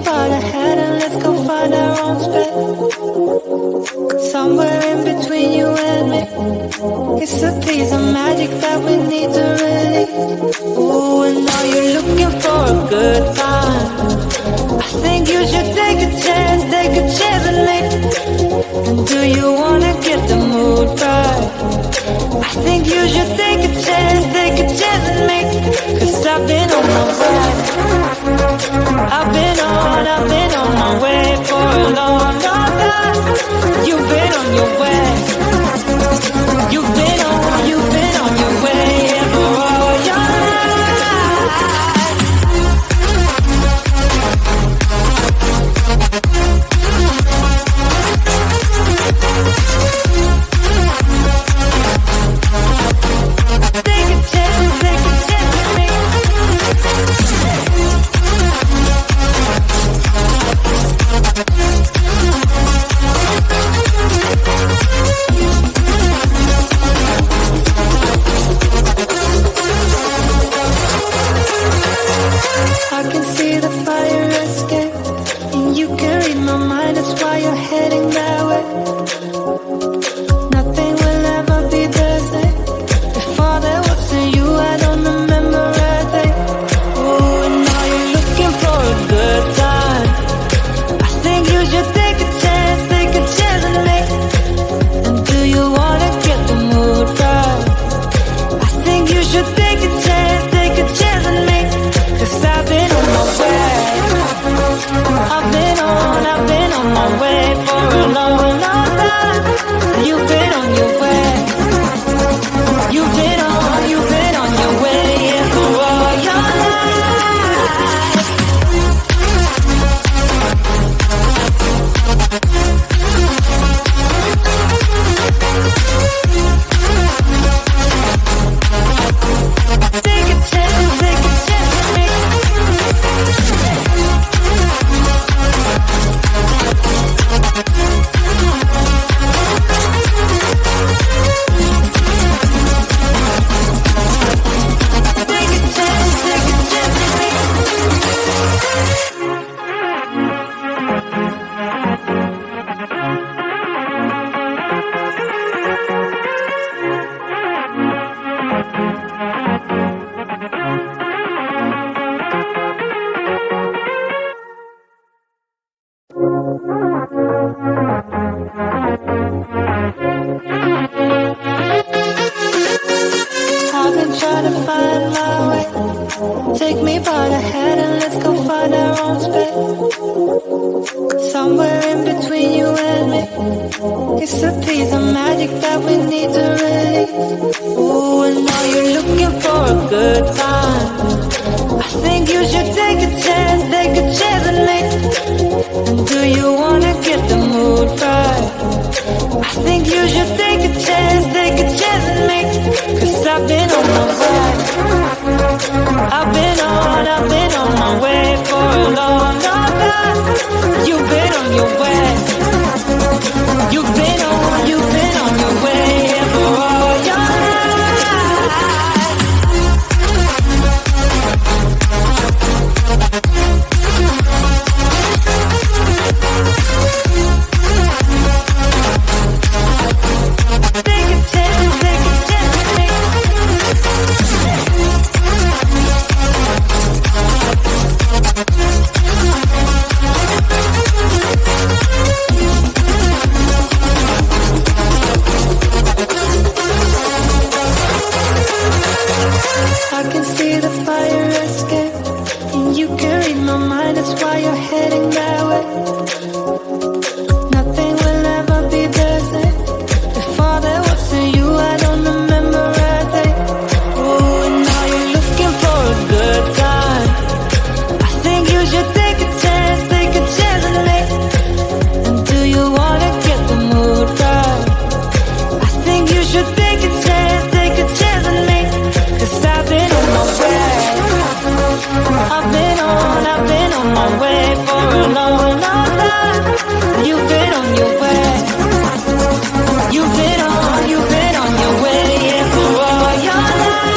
by the hand and let's go find our own space. Somewhere in between you and me. It's a piece of magic that we need to release. Ooh, and now you're looking for a good time. I think you should take a chance with me. And do you wanna get the mood right? I think you should take a chance with me. Cause I've been on my way. I've been on my way for a long, long time. You've been on your way. You've been on your way for all your life. Take a chance with me. I can see the fire escape, and you can read my mind, that's why you're heading that way. Nothing will ever be the same. Before there was a you, I don't remember a thing. Oh, and now you're looking for a good time. I think you should take a chance with me. And do you wanna get the mood right? I think you should take a chance with me. Cause I've been on my way. I've been on my way for a long, long time. You've been on your way. You've been on your way, yeah, for all your life. Take a chance with me. I've been trying to find my way. Take me by the hand and let's go find our own space. Somewhere in between you and me. It's a piece of magic that we need to release. Ooh, and now you're looking for a good time. I think you should take a chance with me. And do you wanna get the mood right? I think you should take a chance with me. Cause I've been on my way. I've been on my way for a long, long time. You've been on your way. You've been on your way, yeah, for all your life. Take a chance with me. I can see the fire escape, and you can read my mind, that's why you're heading that way. Nothing will ever be the same. Before there was a you, I don't remember a thing. Oh, and now you're looking for a good time. I think you should take a chance with me. And do you wanna get the mood right? I think you should take a chance with me. Cause I've been on my way. I've been on my way for a long, long time. You've been on your way. You've been on your way, yeah, for all your life.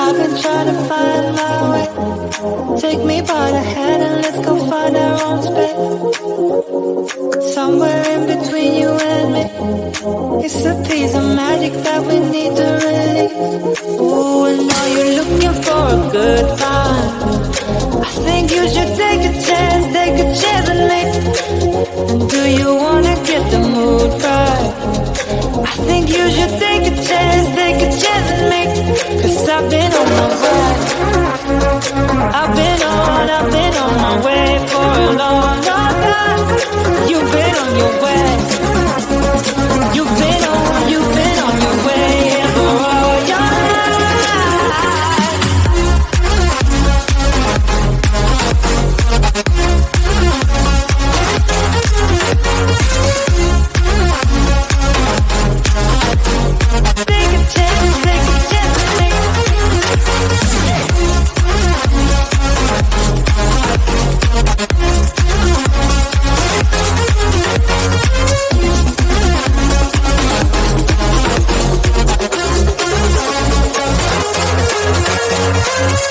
I've been trying to find my way. Take me by the hand and let's go find our own space. Somewhere in between you and me. It's a piece of magic that we need to release. Ooh, and now you're looking for a good time. I think you should take a chance with me. And do you wanna get the mood right? I think you should take a chance with me. Cause I've been on my way. I've been on my way for a long, long time. You've been on your way. You've been on your way for all your life. Take a chance with me.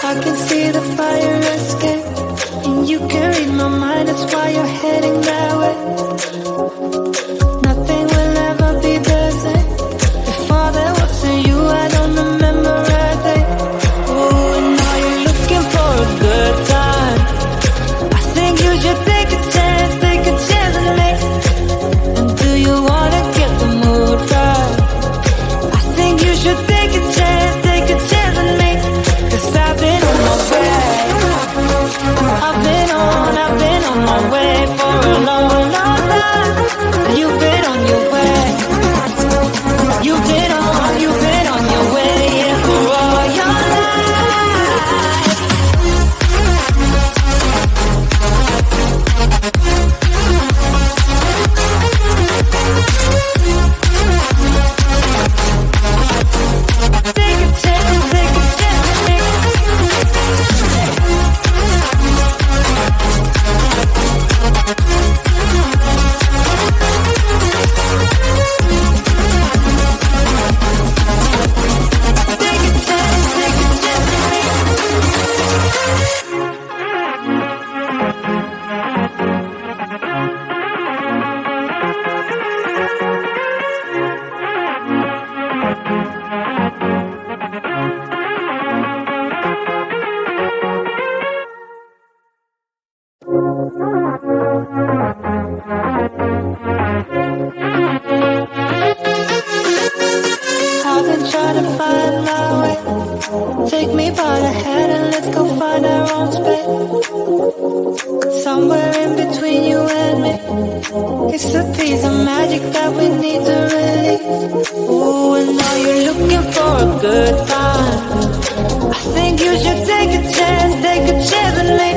I can see the fire escape, and you can read my mind, that's why you're heading that way. Nothing will ever be the same. Before there was a you, I don't remember a day. Oh, and now you're looking for a good time. I think you should take a chance with me. And do you wanna get the mood right? I think you should take a chance with me. Cause I've been on my way. I've been on my way for a long, long time. You've been on your way. You've been on your way, yeah, for all your life. Take a chance with me. I've been trying to find my way. Take me by the hand and let's go find our own space. Somewhere in between you and me. It's a piece of magic that we need to release. Ooh, and now you're looking for a good time. I think you should take a chance with me.